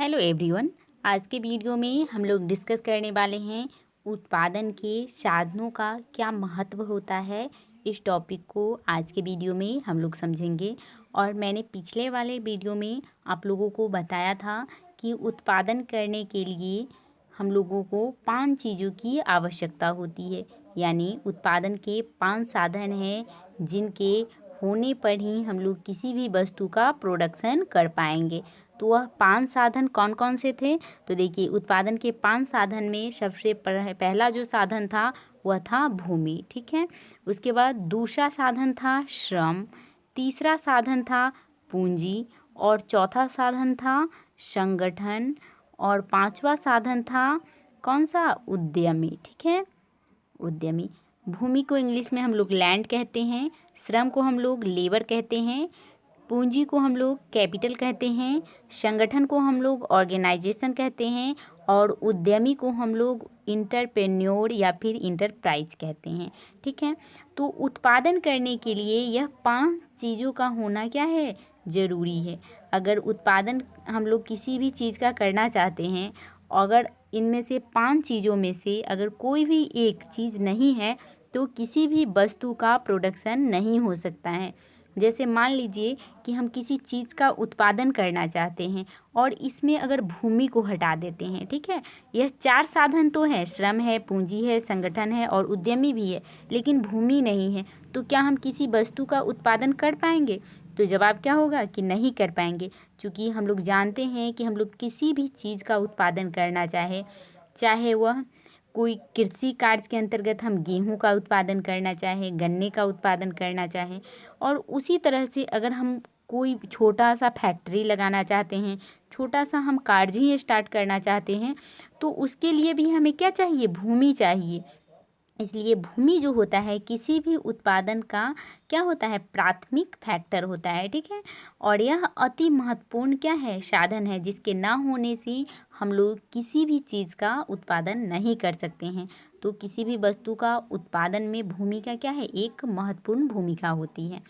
Hello everyone. आज के video में हम लोग डिस्कस करने वाले हैं उत्पादन के साधनों का क्या महत्व होता है। इस टॉपिक को आज के वीडियो में हम लोग समझेंगे। और मैंने पिछले वाले वीडियो में आप लोगों को बताया था कि उत्पादन करने के लिए हम लोगों को 5 चीज़ों की आवश्यकता होती है। यानी उत्पादन के 5 साधन हैं जिनके होने पर ही हम लोग किसी भी वस्तु का प्रोडक्शन कर पाएंगे। तो वह 5 साधन कौन कौन से थे? तो देखिए, उत्पादन के 5 साधन में सबसे पहला जो साधन था वह था भूमि। ठीक है। उसके बाद दूसरा साधन था श्रम, तीसरा साधन था पूंजी, और चौथा साधन था संगठन, और पांचवा साधन था कौन सा? उद्यमी। ठीक है, उद्यमी। भूमि को इंग्लिश में हम लोग लैंड कहते हैं, श्रम को हम लोग लेबर कहते हैं, पूंजी को हम लोग कैपिटल कहते हैं, संगठन को हम लोग ऑर्गेनाइजेशन कहते हैं, और उद्यमी को हम लोग इंटरप्रेन्योर या फिर इंटरप्राइज कहते हैं। ठीक है। तो उत्पादन करने के लिए यह 5 चीज़ों का होना क्या है? ज़रूरी है। अगर उत्पादन हम लोग किसी भी चीज़ का करना चाहते हैं, अगर इनमें से 5 चीज़ों में से अगर कोई भी एक चीज़ नहीं है तो किसी भी वस्तु का प्रोडक्शन नहीं हो सकता है। जैसे मान लीजिए कि हम किसी चीज़ का उत्पादन करना चाहते हैं और इसमें अगर भूमि को हटा देते हैं, ठीक है, यह 4 साधन तो है, श्रम है, पूंजी है, संगठन है और उद्यमी भी है, लेकिन भूमि नहीं है, तो क्या हम किसी वस्तु का उत्पादन कर पाएंगे? तो जवाब क्या होगा कि नहीं कर पाएंगे। क्योंकि हम लोग जानते हैं कि हम लोग किसी भी चीज़ का उत्पादन करना चाहे वह कोई कृषि कार्य के अंतर्गत हम गेहूं का उत्पादन करना चाहें, गन्ने का उत्पादन करना चाहें, और उसी तरह से अगर हम कोई छोटा सा फैक्ट्री लगाना चाहते हैं, छोटा सा हम कार्य ही स्टार्ट करना चाहते हैं, तो उसके लिए भी हमें क्या चाहिए? भूमि चाहिए। इसलिए भूमि जो होता है किसी भी उत्पादन का क्या होता है? प्राथमिक फैक्टर होता है। ठीक है। और यह अति महत्वपूर्ण क्या है? साधन है, जिसके ना होने से हम लोग किसी भी चीज़ का उत्पादन नहीं कर सकते हैं। तो किसी भी वस्तु का उत्पादन में भूमि का क्या है? एक महत्वपूर्ण भूमिका होती है।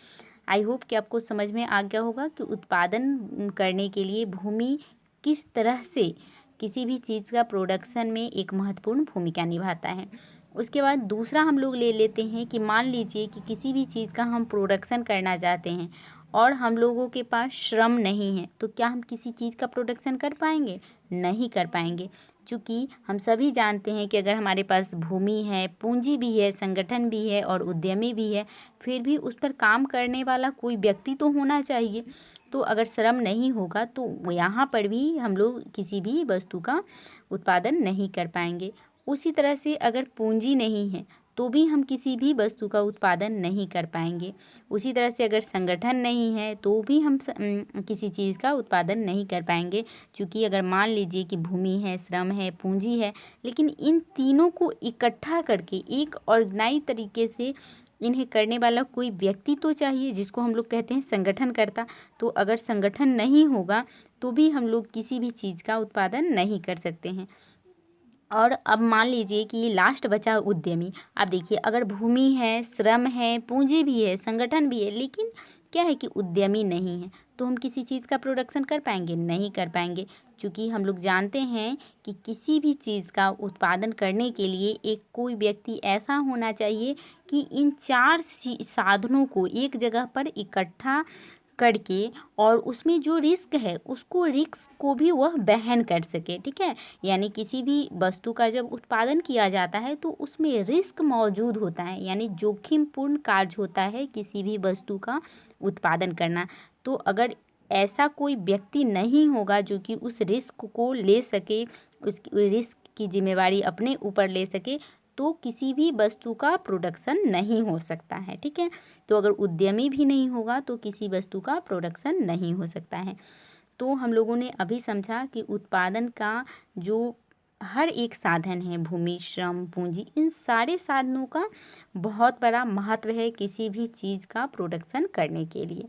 आई होप कि आपको समझ में आ गया होगा कि उत्पादन करने के लिए भूमि किस तरह से किसी भी चीज़ का प्रोडक्शन में एक महत्वपूर्ण भूमिका निभाता है। उसके बाद दूसरा हम लोग ले लेते हैं कि मान लीजिए कि किसी भी चीज़ का हम प्रोडक्शन करना चाहते हैं और हम लोगों के पास श्रम नहीं है, तो क्या हम किसी चीज़ का प्रोडक्शन कर पाएंगे? नहीं कर पाएंगे। क्योंकि हम सभी जानते हैं कि अगर हमारे पास भूमि है, पूंजी भी है, संगठन भी है और उद्यमी भी है, फिर भी उस पर काम करने वाला कोई व्यक्ति तो होना चाहिए। तो अगर श्रम नहीं होगा तो यहाँ पर भी हम लोग किसी भी वस्तु का उत्पादन नहीं कर पाएंगे। उसी तरह से अगर पूंजी नहीं है तो भी हम किसी भी वस्तु का उत्पादन नहीं कर पाएंगे। उसी तरह से अगर संगठन नहीं है तो भी हम किसी चीज़ का उत्पादन नहीं कर पाएंगे। क्योंकि अगर मान लीजिए कि भूमि है, श्रम है, पूंजी है, लेकिन इन तीनों को इकट्ठा करके एक ऑर्गेनाइज तरीके से इन्हें करने वाला कोई व्यक्ति तो चाहिए, जिसको हम लोग कहते हैं संगठनकर्ता। तो अगर संगठन नहीं होगा तो भी हम लोग किसी भी चीज़ का उत्पादन नहीं कर सकते हैं। और अब मान लीजिए कि लास्ट बचा उद्यमी। अब देखिए, अगर भूमि है, श्रम है, पूंजी भी है, संगठन भी है, लेकिन क्या है कि उद्यमी नहीं है, तो हम किसी चीज़ का प्रोडक्शन कर पाएंगे? नहीं कर पाएंगे। क्योंकि हम लोग जानते हैं कि किसी भी चीज़ का उत्पादन करने के लिए एक कोई व्यक्ति ऐसा होना चाहिए कि इन 4 साधनों को एक जगह पर इकट्ठा करके और उसमें जो रिस्क है उसको रिस्क को भी वह वहन कर सके। ठीक है। यानी किसी भी वस्तु का जब उत्पादन किया जाता है तो उसमें रिस्क मौजूद होता है, यानी जोखिमपूर्ण कार्य होता है किसी भी वस्तु का उत्पादन करना। तो अगर ऐसा कोई व्यक्ति नहीं होगा जो कि उस रिस्क को ले सके, उस रिस्क की जिम्मेवारी अपने ऊपर ले सके, तो किसी भी वस्तु का प्रोडक्शन नहीं हो सकता है। ठीक है। तो अगर उद्यमी भी नहीं होगा तो किसी वस्तु का प्रोडक्शन नहीं हो सकता है। तो हम लोगों ने अभी समझा कि उत्पादन का जो हर एक साधन है, भूमि, श्रम, पूंजी, इन सारे साधनों का बहुत बड़ा महत्व है किसी भी चीज़ का प्रोडक्शन करने के लिए।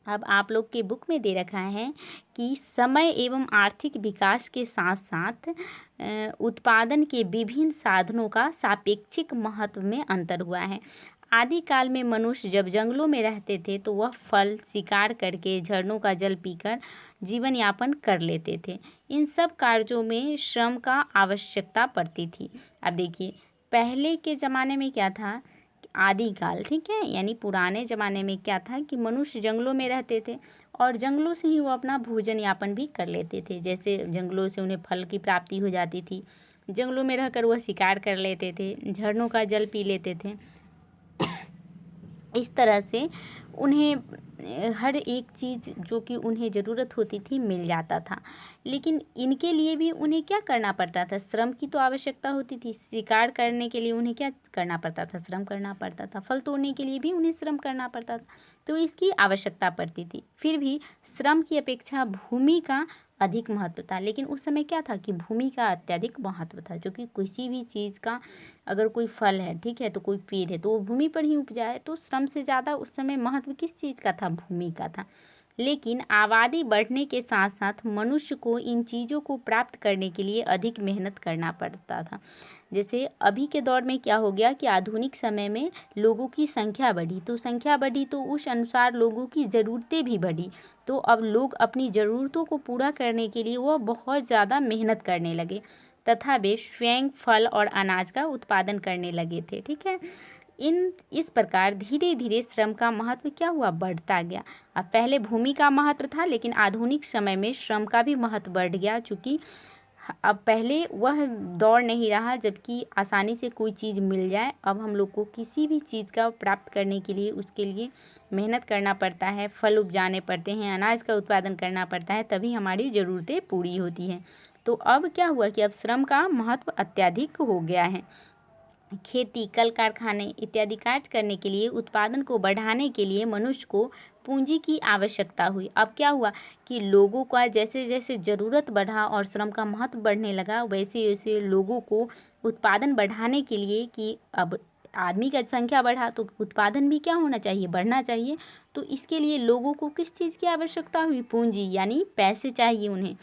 अब आप लोग के बुक में दे रखा है कि समय एवं आर्थिक विकास के साथ साथ उत्पादन के विभिन्न साधनों का सापेक्षिक महत्व में अंतर हुआ है। आदिकाल में मनुष्य जब जंगलों में रहते थे तो वह फल शिकार करके झरनों का जल पीकर जीवन यापन कर लेते थे। इन सब कार्यों में श्रम का आवश्यकता पड़ती थी। अब देखिए, पहले के ज़माने में क्या था, आदिकाल, ठीक है, यानी पुराने ज़माने में क्या था कि मनुष्य जंगलों में रहते थे और जंगलों से ही वो अपना भोजन यापन भी कर लेते थे। जैसे जंगलों से उन्हें फल की प्राप्ति हो जाती थी, जंगलों में रहकर वह शिकार कर लेते थे, झरनों का जल पी लेते थे। इस तरह से उन्हें हर एक चीज़ जो कि उन्हें ज़रूरत होती थी मिल जाता था। लेकिन इनके लिए भी उन्हें क्या करना पड़ता था, श्रम की तो आवश्यकता होती थी। शिकार करने के लिए उन्हें क्या करना पड़ता था, श्रम करना पड़ता था। फल तोड़ने के लिए भी उन्हें श्रम करना पड़ता था, तो इसकी आवश्यकता पड़ती थी। फिर भी श्रम की अपेक्षा भूमि का अधिक महत्व था। लेकिन उस समय क्या था कि भूमि का अत्यधिक महत्व था, जो कि किसी भी चीज़ का, अगर कोई फल है, ठीक है, तो कोई पेड़ है तो वो भूमि पर ही उपजा है, तो श्रम से ज़्यादा उस समय महत्व किस चीज़ का था, भूमि का था। लेकिन आबादी बढ़ने के साथ साथ मनुष्य को इन चीज़ों को प्राप्त करने के लिए अधिक मेहनत करना पड़ता था। जैसे अभी के दौर में क्या हो गया कि आधुनिक समय में लोगों की संख्या बढ़ी, तो संख्या बढ़ी तो उस अनुसार लोगों की ज़रूरतें भी बढ़ी। तो अब लोग अपनी ज़रूरतों को पूरा करने के लिए वह बहुत ज़्यादा मेहनत करने लगे तथा वे स्वयं फल और अनाज का उत्पादन करने लगे थे, ठीक है। इस प्रकार धीरे धीरे श्रम का महत्व क्या हुआ, बढ़ता गया। अब पहले भूमि का महत्व था, लेकिन आधुनिक समय में श्रम का भी महत्व बढ़ गया, चूँकि अब पहले वह दौर नहीं रहा जबकि आसानी से कोई चीज़ मिल जाए। अब हम लोग को किसी भी चीज़ का प्राप्त करने के लिए उसके लिए मेहनत करना पड़ता है, फल उपजाने पड़ते हैं, अनाज का उत्पादन करना पड़ता है, तभी हमारी ज़रूरतें पूरी होती हैं। तो अब क्या हुआ कि अब श्रम का महत्व अत्यधिक हो गया है। खेती, कल कारखाने इत्यादि कार्य करने के लिए, उत्पादन को बढ़ाने के लिए मनुष्य को पूंजी की आवश्यकता हुई। अब क्या हुआ कि लोगों का जैसे जैसे ज़रूरत बढ़ा और श्रम का महत्व बढ़ने लगा, वैसे वैसे लोगों को उत्पादन बढ़ाने के लिए, कि अब आदमी का संख्या बढ़ा तो उत्पादन भी क्या होना चाहिए, बढ़ना चाहिए। तो इसके लिए लोगों को किस चीज़ की आवश्यकता हुई, पूंजी, यानी पैसे चाहिए उन्हें,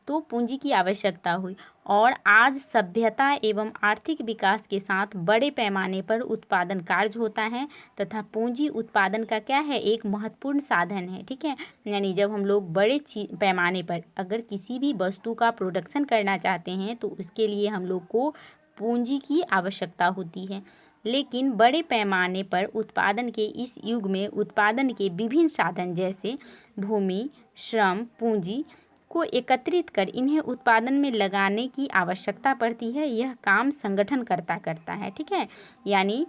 तो पूंजी की आवश्यकता हुई। और आज सभ्यता एवं आर्थिक विकास के साथ बड़े पैमाने पर उत्पादन कार्य होता है तथा पूंजी उत्पादन का क्या है, एक महत्वपूर्ण साधन है, ठीक है। यानी जब हम लोग बड़े पैमाने पर अगर किसी भी वस्तु का प्रोडक्शन करना चाहते हैं तो उसके लिए हम लोग को पूंजी की आवश्यकता होती है। लेकिन बड़े पैमाने पर उत्पादन के इस युग में उत्पादन के विभिन्न साधन जैसे भूमि, श्रम, पूंजी को एकत्रित कर इन्हें उत्पादन में लगाने की आवश्यकता पड़ती है। यह काम संगठन करता है, ठीक है। यानी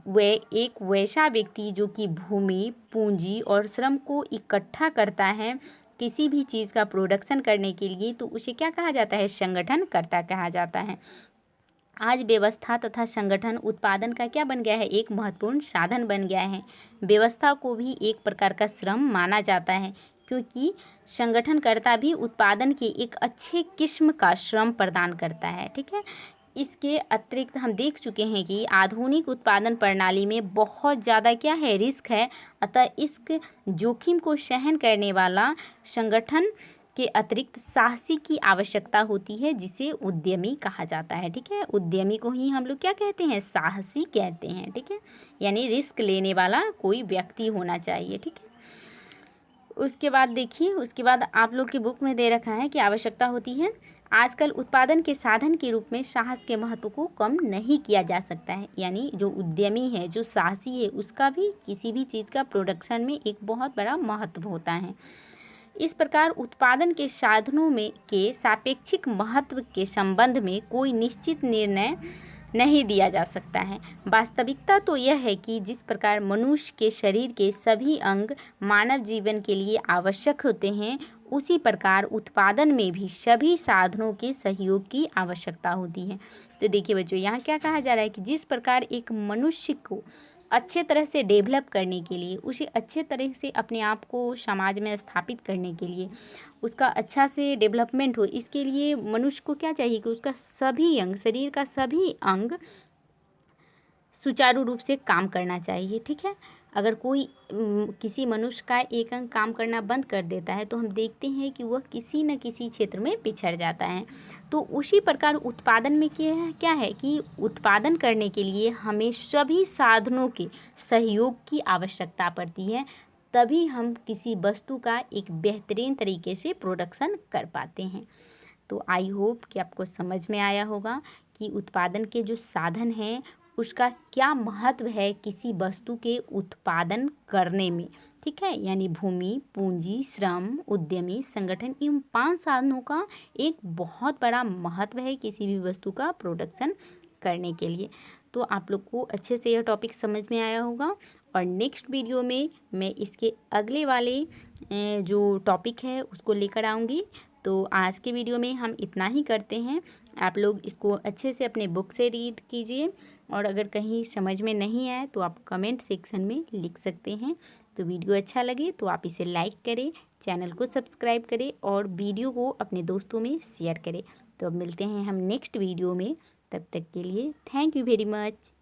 वे एक वैसा व्यक्ति जो कि भूमि, पूंजी और श्रम को इकट्ठा करता है किसी भी चीज़ का प्रोडक्शन करने के लिए, तो उसे क्या कहा जाता है, संगठन करता कहा जाता है। आज व्यवस्था तथा संगठन उत्पादन का क्या बन गया है, एक महत्वपूर्ण साधन बन गया है। व्यवस्था को भी एक प्रकार का श्रम माना जाता है, क्योंकि संगठनकर्ता भी उत्पादन की एक अच्छे किस्म का श्रम प्रदान करता है, ठीक है। इसके अतिरिक्त हम देख चुके हैं कि आधुनिक उत्पादन प्रणाली में बहुत ज़्यादा क्या है, रिस्क है। अतः इस जोखिम को सहन करने वाला संगठन के अतिरिक्त साहसी की आवश्यकता होती है, जिसे उद्यमी कहा जाता है, ठीक है। उद्यमी को ही हम लोग क्या कहते हैं, साहसी कहते हैं, ठीक है। यानी रिस्क लेने वाला कोई व्यक्ति होना चाहिए, ठीक है। उसके बाद देखिए, उसके बाद आप लोग की बुक में दे रखा है कि आवश्यकता होती है। आजकल उत्पादन के साधन के रूप में साहस के महत्व को कम नहीं किया जा सकता है। यानी जो उद्यमी है, जो साहसी है, उसका भी किसी भी चीज़ का प्रोडक्शन में एक बहुत बड़ा महत्व होता है। इस प्रकार उत्पादन के साधनों में के सापेक्षिक महत्व के संबंध में कोई निश्चित निर्णय नहीं दिया जा सकता है। वास्तविकता तो यह है कि जिस प्रकार मनुष्य के शरीर के सभी अंग मानव जीवन के लिए आवश्यक होते हैं, उसी प्रकार उत्पादन में भी सभी साधनों के सहयोग की आवश्यकता होती है। तो देखिए बच्चों, यहाँ क्या कहा जा रहा है कि जिस प्रकार एक मनुष्य को अच्छे तरह से डेवलप करने के लिए, उसे अच्छे तरह से अपने आप को समाज में स्थापित करने के लिए, उसका अच्छा से डेवलपमेंट हो, इसके लिए मनुष्य को क्या चाहिए कि उसका सभी अंग, शरीर का सभी अंग सुचारू रूप से काम करना चाहिए, ठीक है। अगर कोई किसी मनुष्य का एक अंग काम करना बंद कर देता है तो हम देखते हैं कि वह किसी न किसी क्षेत्र में पिछड़ जाता है। तो उसी प्रकार उत्पादन में क्या है कि उत्पादन करने के लिए हमें सभी साधनों के सहयोग की आवश्यकता पड़ती है, तभी हम किसी वस्तु का एक बेहतरीन तरीके से प्रोडक्शन कर पाते हैं। तो आई होप कि आपको समझ में आया होगा कि उत्पादन के जो साधन हैं उसका क्या महत्व है किसी वस्तु के उत्पादन करने में। ठीक है, यानी भूमि, पूंजी, श्रम, उद्यमी, संगठन, इन 5 साधनों का एक बहुत बड़ा महत्व है किसी भी वस्तु का प्रोडक्शन करने के लिए। तो आप लोग को अच्छे से यह टॉपिक समझ में आया होगा और नेक्स्ट वीडियो में मैं इसके अगले वाले जो टॉपिक है उसको लेकर आऊँगी। तो आज के वीडियो में हम इतना ही करते हैं। आप लोग इसको अच्छे से अपने बुक से रीड कीजिए और अगर कहीं समझ में नहीं आए तो आप कमेंट सेक्शन में लिख सकते हैं। तो वीडियो अच्छा लगे तो आप इसे लाइक करें, चैनल को सब्सक्राइब करें और वीडियो को अपने दोस्तों में शेयर करें। तो अब मिलते हैं हम नेक्स्ट वीडियो में, तब तक के लिए थैंक यू वेरी मच।